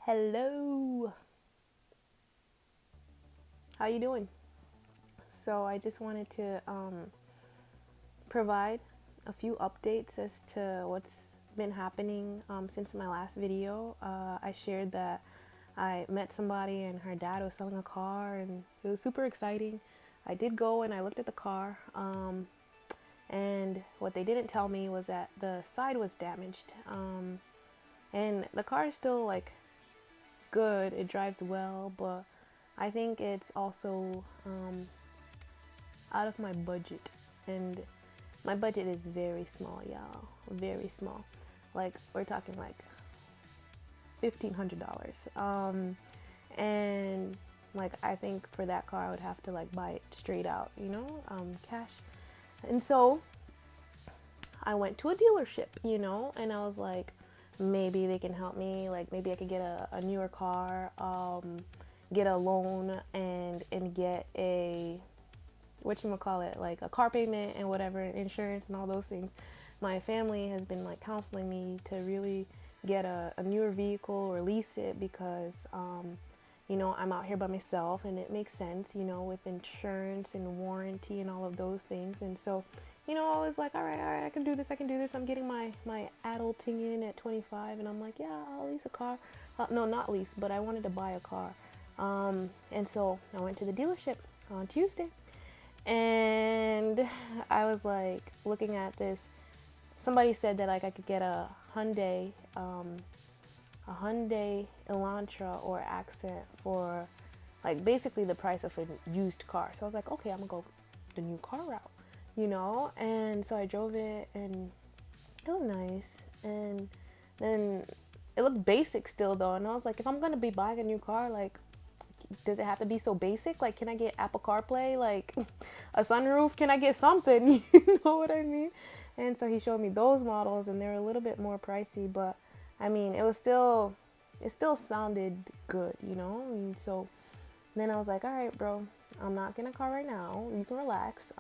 Hello. How you doing? So I just wanted to provide a few updates as to what's been happening since my last video. I shared that I met somebody and her dad was selling a car and it was super exciting. I did go and I looked at the car, and what they didn't tell me was that the side was damaged, and the car is still like good. It drives well, but I think it's also out of my budget, and my budget is very small, y'all. Very small. Like we're talking like $1,500. And like I think for that car I would have to like buy it straight out, cash. And so I went to a dealership, and I was like, maybe they can help me. Like maybe I could get a newer car, get a loan, and get a whatchamacallit, like a car payment and whatever, insurance and all those things. My family has been like counseling me to really get a newer vehicle or lease it because, I'm out here by myself and it makes sense, with insurance and warranty and all of those things. And so, I was like, all right, I can do this. I'm getting my adulting in at 25, and I'm like, yeah, I'll lease a car. No, not lease, but I wanted to buy a car. And so I went to the dealership on Tuesday, and I was like looking at this. Somebody said that like I could get a Hyundai Elantra or Accent for like basically the price of a used car. So I was like, okay, I'm gonna go the new car route, And so I drove it, and it was nice. And then it looked basic still though, and I was like, if I'm gonna be buying a new car, like, does it have to be so basic? Like, can I get Apple CarPlay, like a sunroof? Can I get something? You know what I mean? And so he showed me those models, and they're a little bit more pricey, but I mean, it still sounded good, And so then I was like, all right, bro, I'm not getting a car right now. You can relax.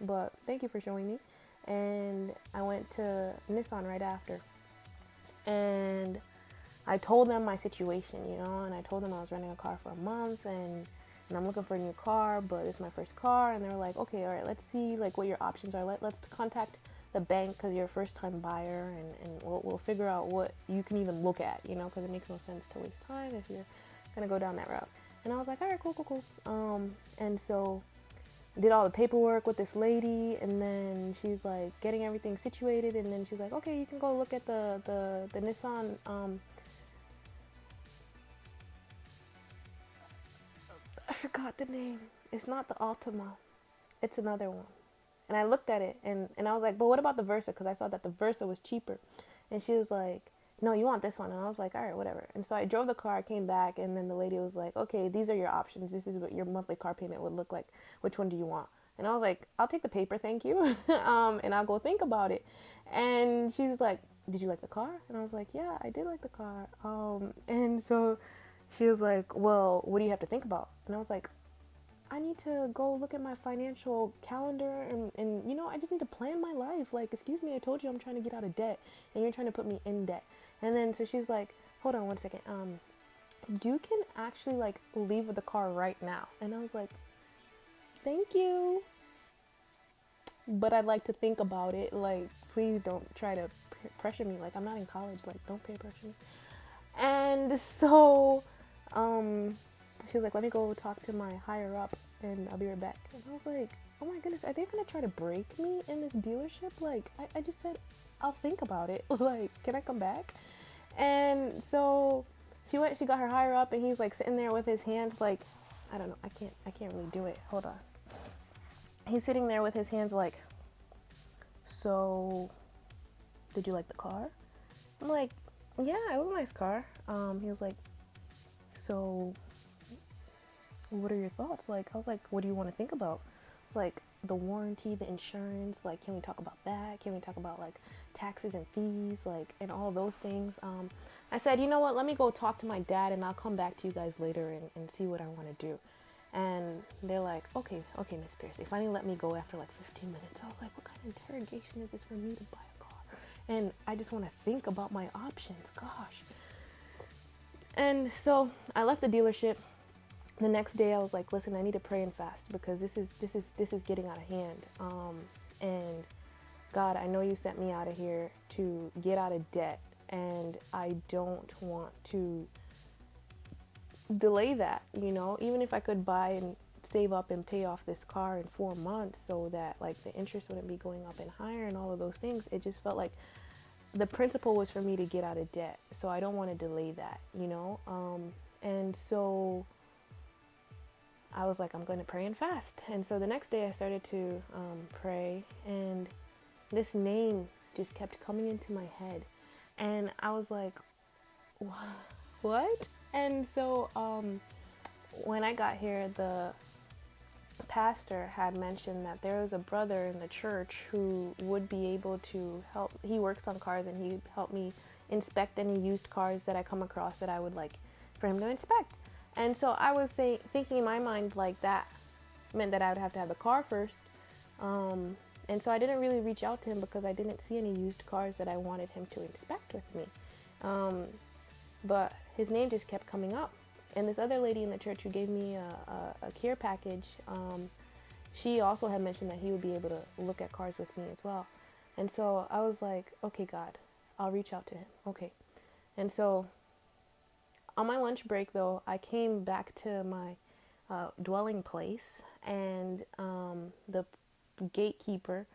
But thank you for showing me. And I went to Nissan right after, and I told them my situation, and I told them I was renting a car for a month, and I'm looking for a new car, but it's my first car. And they're like, okay, all right, let's see like what your options are. Let's contact the bank because you're a first time buyer, and we'll figure out what you can even look at, because it makes no sense to waste time if you're gonna go down that route. And I was like, all right, cool. And so did all the paperwork with this lady, and then she's like getting everything situated, and then she's like, okay, you can go look at the Nissan. I forgot the name. It's not the Altima. It's another one. And I looked at it, and I was like, but what about the Versa? Because I saw that the Versa was cheaper. And she was like, no, you want this one. And I was like, all right, whatever. And so I drove the car, came back, and then the lady was like, okay, these are your options. This is what your monthly car payment would look like. Which one do you want? And I was like, I'll take the paper, thank you. And I'll go think about it. And she's like, did you like the car? And I was like, yeah, I did like the car. And so she was like, well, what do you have to think about? And I was like, I need to go look at my financial calendar, and I just need to plan my life. Like, excuse me, I told you I'm trying to get out of debt, and you're trying to put me in debt. And then so she's like, hold on one second. You can actually like leave with the car right now. And I was like, thank you, but I'd like to think about it. Like, please don't try to pressure me. Like, I'm not in college. Like, don't peer pressure me. And so, she was like, let me go talk to my higher up, and I'll be right back. And I was like, oh my goodness, are they gonna try to break me in this dealership? Like, I just said, I'll think about it. Like, can I come back? And so she got her higher up, and he's like sitting there with his hands like, I don't know, I can't really do it. Hold on. He's sitting there with his hands like, so, did you like the car? I'm like, yeah, it was a nice car. He was like, so what are your thoughts? Like, I was like, what do you want to think about? It's like the warranty, the insurance, like, can we talk about that? Can we talk about like taxes and fees, like, and all those things? I said, you know what, let me go talk to my dad, and I'll come back to you guys later and see what I want to do. And they're like, okay, Miss Pierce. They finally let me go after like 15 minutes. I was like, what kind of interrogation is this for me to buy a car? And I just want to think about my options. Gosh. And so I left the dealership. The next day I was like, listen, I need to pray and fast because this is getting out of hand. And God, I know you sent me out of here to get out of debt, and I don't want to delay that, even if I could buy and save up and pay off this car in 4 months so that like the interest wouldn't be going up and higher and all of those things. It just felt like the principle was for me to get out of debt. So I don't want to delay that. And so I was like, I'm going to pray and fast. And so the next day I started to pray, and this name just kept coming into my head. And I was like, what? And so when I got here, the pastor had mentioned that there was a brother in the church who would be able to help. He works on cars, and he helped me inspect any used cars that I come across that I would like for him to inspect. And so I was thinking in my mind, like, that meant that I would have to have the car first. And so I didn't really reach out to him because I didn't see any used cars that I wanted him to inspect with me. But his name just kept coming up. And this other lady in the church who gave me a care package, she also had mentioned that he would be able to look at cars with me as well. And so I was like, okay, God, I'll reach out to him. Okay. And so on my lunch break, though, I came back to my dwelling place, and the gatekeeper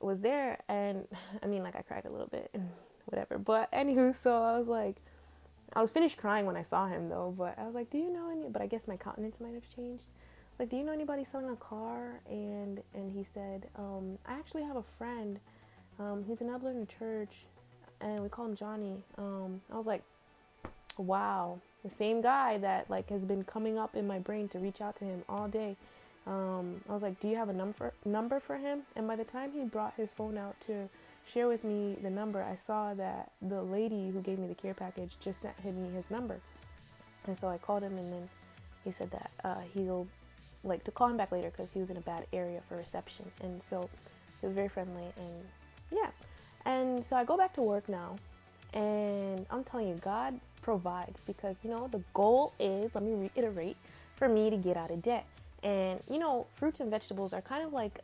was there. And I mean, like, I cried a little bit and whatever. But anywho, so I was like, I was finished crying when I saw him, though. But I was like, do you know any? But I guess my countenance might have changed. Like, do you know anybody selling a car? And he said, I actually have a friend. He's an elder in the church, and we call him Johnny. I was like, wow, the same guy that like has been coming up in my brain to reach out to him all day. I was like, do you have a number for him? And by the time he brought his phone out to share with me the number, I saw that the lady who gave me the care package just sent me his number. And so I called him, and then he said that he'll like to call him back later because he was in a bad area for reception. And so he was very friendly, and yeah. And so I go back to work now, and I'm telling you, God provides, because the goal is, let me reiterate, for me to get out of debt. And fruits and vegetables are kind of like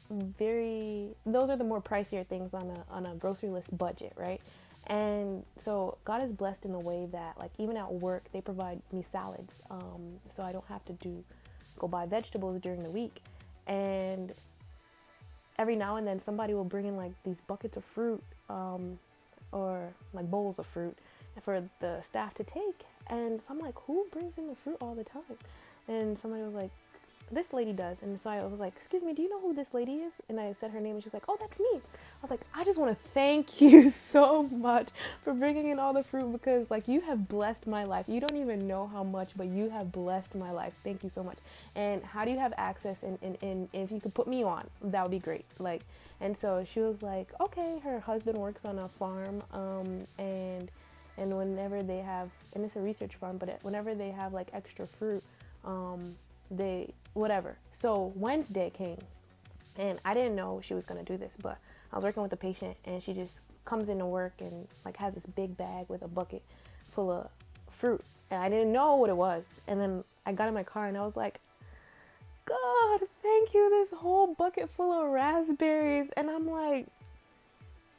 those are the more pricier things on a grocery list budget, right? And so God is blessed in the way that, like, even at work they provide me salads, so I don't have to go buy vegetables during the week. And every now and then somebody will bring in like these buckets of fruit, or like bowls of fruit for the staff to take. And so I'm like, who brings in the fruit all the time? And somebody was like, this lady does. And so I was like, excuse me, do you know who this lady is? And I said her name, and she's like, oh, that's me. I was like, I just want to thank you so much for bringing in all the fruit, because like you have blessed my life. You don't even know how much, but you have blessed my life. Thank you so much. And how do you have access? And if you could put me on, that would be great. Like, and so she was like, okay, her husband works on a farm, and whenever they have, and it's a research farm, but whenever they have like extra fruit, they whatever. So Wednesday came, and I didn't know she was gonna do this, but I was working with a patient, and she just comes into work and like has this big bag with a bucket full of fruit, and I didn't know what it was. And then I got in my car, and I was like, God, thank you, this whole bucket full of raspberries. And I'm like,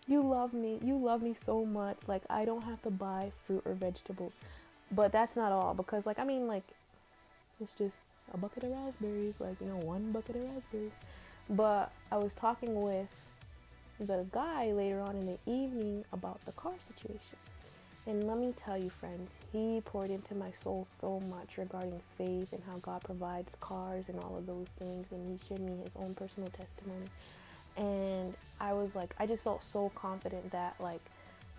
you love me so much, like I don't have to buy fruit or vegetables. But that's not all, because like, I mean, like, it's just a bucket of raspberries, like, one bucket of raspberries. But I was talking with the guy later on in the evening about the car situation. And let me tell you, friends, he poured into my soul so much regarding faith and how God provides cars and all of those things. And he shared me his own personal testimony. And I was like, I just felt so confident that like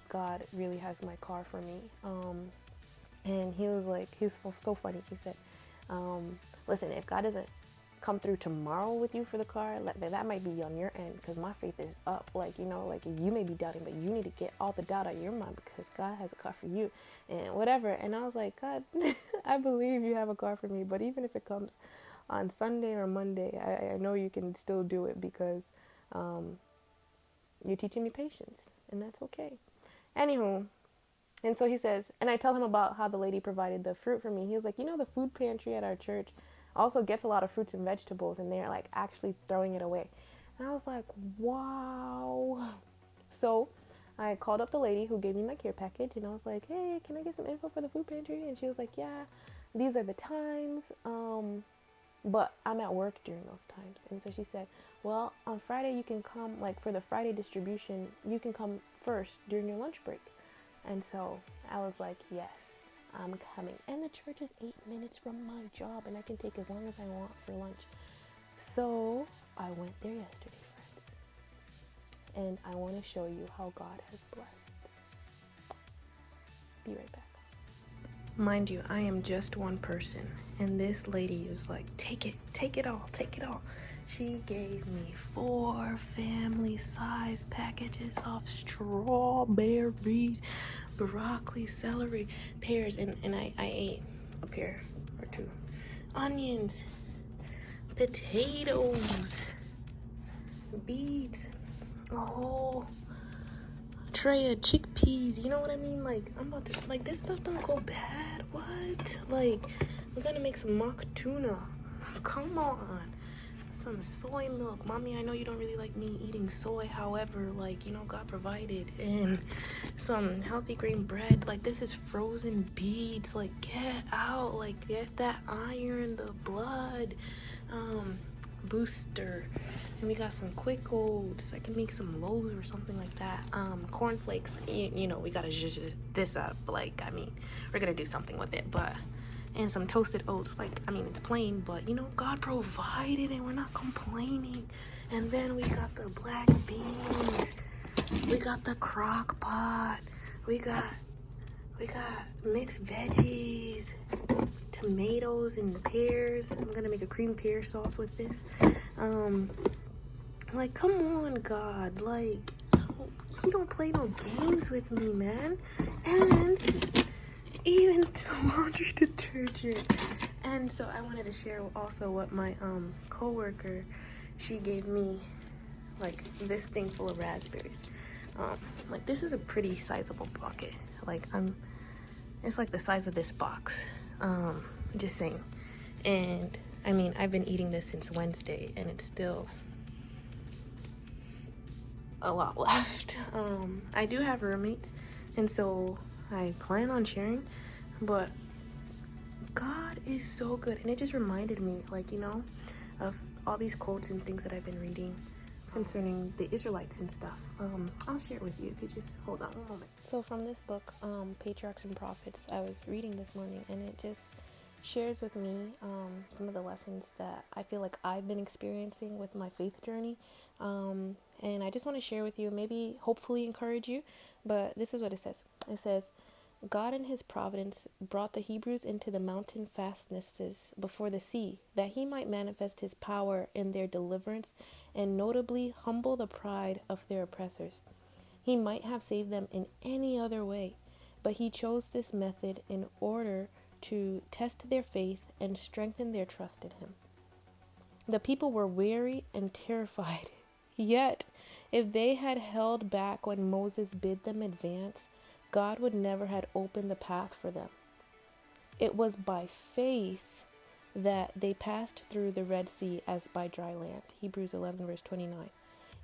God really has my car for me. And he was like, he's so funny. He said, listen, if God doesn't come through tomorrow with you for the car, that might be on your end, because my faith is up. Like, like you may be doubting, but you need to get all the doubt out of your mind, because God has a car for you and whatever. And I was like, God, I believe you have a car for me, but even if it comes on Sunday or Monday, I know you can still do it, because you're teaching me patience, and that's okay. Anywho, And so he says, and I tell him about how the lady provided the fruit for me. He was like, the food pantry at our church also gets a lot of fruits and vegetables, and they're like actually throwing it away. And I was like, wow. So I called up the lady who gave me my care package, and I was like, hey, can I get some info for the food pantry? And she was like, yeah, these are the times. But I'm at work during those times. And so she said, well, on Friday you can come, like for the Friday distribution, you can come first during your lunch break. And so I was like, yes, I'm coming. And the church is 8 minutes from my job, and I can take as long as I want for lunch. So I went there yesterday, friends. And I want to show you how God has blessed. Be right back. Mind you, I am just one person, and this lady was like, take it all. She gave me 4 family-size packages of strawberries, broccoli, celery, pears, and I ate a pear or 2. Onions, potatoes, beets, a whole tray of chickpeas. You know what I mean? Like, I'm about to, like, this stuff don't go bad. What? Like, we're gonna make some mock tuna. Come on. Some soy milk. Mommy, I know you don't really like me eating soy. However, like, God provided. And some healthy green bread. Like, this is frozen beets. Like, get out. Like, get that iron, the blood. Booster. And we got some quick oats. I can make some loaves or something like that. Cornflakes. We gotta zhuzh this up. Like, I mean, we're gonna do something with it, but and some toasted oats. Like, I mean, it's plain, but God provided and we're not complaining. And then we got the black beans. We got the crock pot. We got mixed veggies, tomatoes and pears. I'm gonna make a cream pear sauce with this. Like, come on, God. Like, you don't play no games with me, man. And even laundry detergent. And so I wanted to share also what my coworker, she gave me, like, this thing full of raspberries. Like, this is a pretty sizable bucket. Like, it's like the size of this box. Just saying. And I mean, I've been eating this since Wednesday, and it's still a lot left. I do have roommates, and so I plan on sharing, but God is so good. And it just reminded me, like, of all these quotes and things that I've been reading concerning the Israelites and stuff. I'll share it with you if you just hold on one moment. So from this book, Patriarchs and Prophets, I was reading this morning, and it just shares with me some of the lessons that I feel like I've been experiencing with my faith journey. And I just want to share with you, maybe hopefully encourage you, but this is what it says. It says, God in his providence brought the Hebrews into the mountain fastnesses before the sea, that he might manifest his power in their deliverance and notably humble the pride of their oppressors. He might have saved them in any other way, but he chose this method in order to test their faith and strengthen their trust in him. The people were weary and terrified, yet if they had held back when Moses bid them advance, God would never have opened the path for them. It was by faith that they passed through the Red Sea as by dry land. Hebrews 11 verse 29.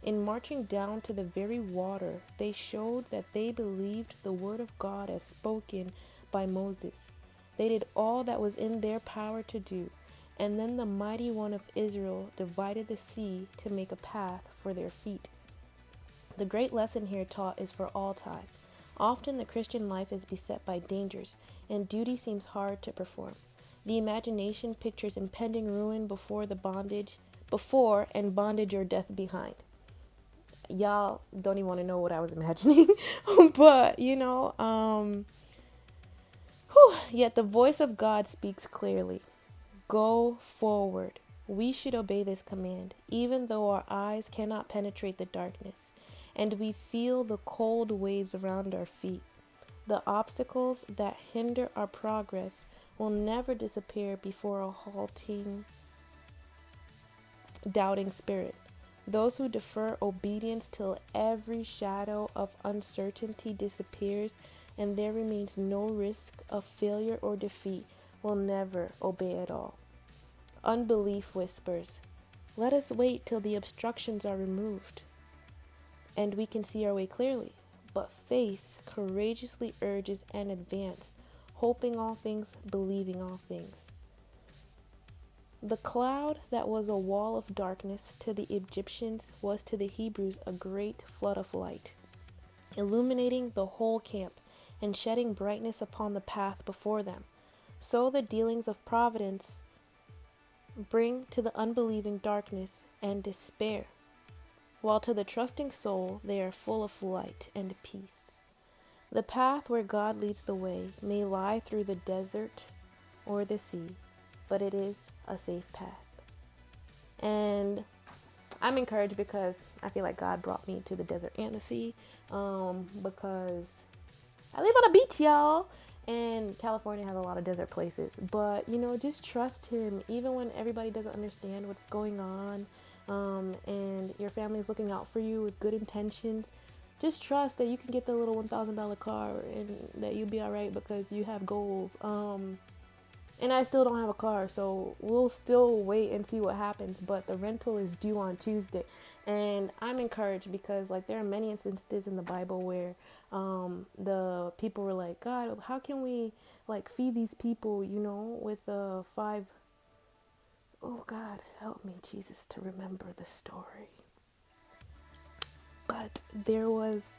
In marching down to the very water, they showed that they believed the word of God as spoken by Moses. They did all that was in their power to do, and then the mighty one of Israel divided the sea to make a path for their feet. The great lesson here taught is for all time. Often the Christian life is beset by dangers, and duty seems hard to perform. The imagination pictures impending ruin before and bondage or death behind. Y'all don't even want to know what I was imagining, but yet the voice of God speaks clearly. Go forward. We should obey this command, even though our eyes cannot penetrate the darkness, and we feel the cold waves around our feet. The obstacles that hinder our progress will never disappear before a halting, doubting spirit. Those who defer obedience till every shadow of uncertainty disappears and there remains no risk of failure or defeat, will never obey at all. Unbelief whispers, "Let us wait till the obstructions are removed and we can see our way clearly." But faith courageously urges an advance, hoping all things, believing all things. The cloud that was a wall of darkness to the Egyptians was to the Hebrews a great flood of light, illuminating the whole camp and shedding brightness upon the path before them. So the dealings of providence bring to the unbelieving darkness and despair, while to the trusting soul they are full of light and peace. The path where God leads the way may lie through the desert or the sea, but it is a safe path. And I'm encouraged because I feel like God brought me to the desert and the sea, because I live on a beach, y'all, and California has a lot of desert places. But, just trust Him, even when everybody doesn't understand what's going on, and your family's looking out for you with good intentions. Just trust that you can get the little $1,000 car and that you'll be all right because you have goals. And I still don't have a car, so we'll still wait and see what happens. But the rental is due on Tuesday. And I'm encouraged because, there are many instances in the Bible where the people were like, "God, how can we, feed these people, with the 5..." Oh, God, help me, Jesus, to remember the story. But there was,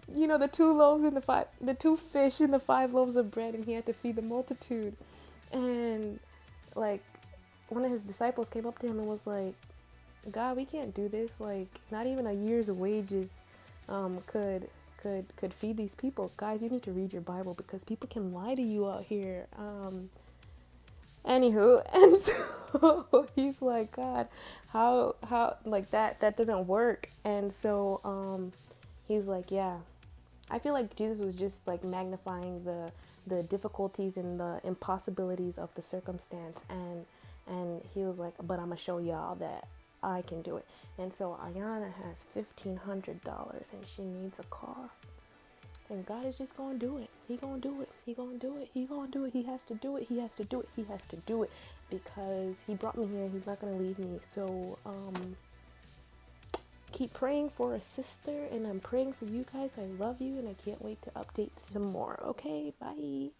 the 2 loaves and the 2 fish and the 5 loaves of bread, and He had to feed the multitude. And one of His disciples came up to Him and was like, "God, we can't do this. Not even a year's wages could feed these people. Guys, you need to read your Bible because people can lie to you out here." Anywho, and so He's like, "God, how that doesn't work." And so He's like, "Yeah." I feel like Jesus was just magnifying the difficulties and the impossibilities of the circumstance, and He was like, "But I'm gonna show y'all that I can do it." And so Ayana has $1,500 and she needs a car, and God is just gonna do it. He gonna do it. He gonna do it. He gonna do it. He has to do it. He has to do it. He has to do it because He brought me here. He's not gonna leave me. So keep praying for a sister, and I'm praying for you guys. I love you, and I can't wait to update some more. Okay, bye.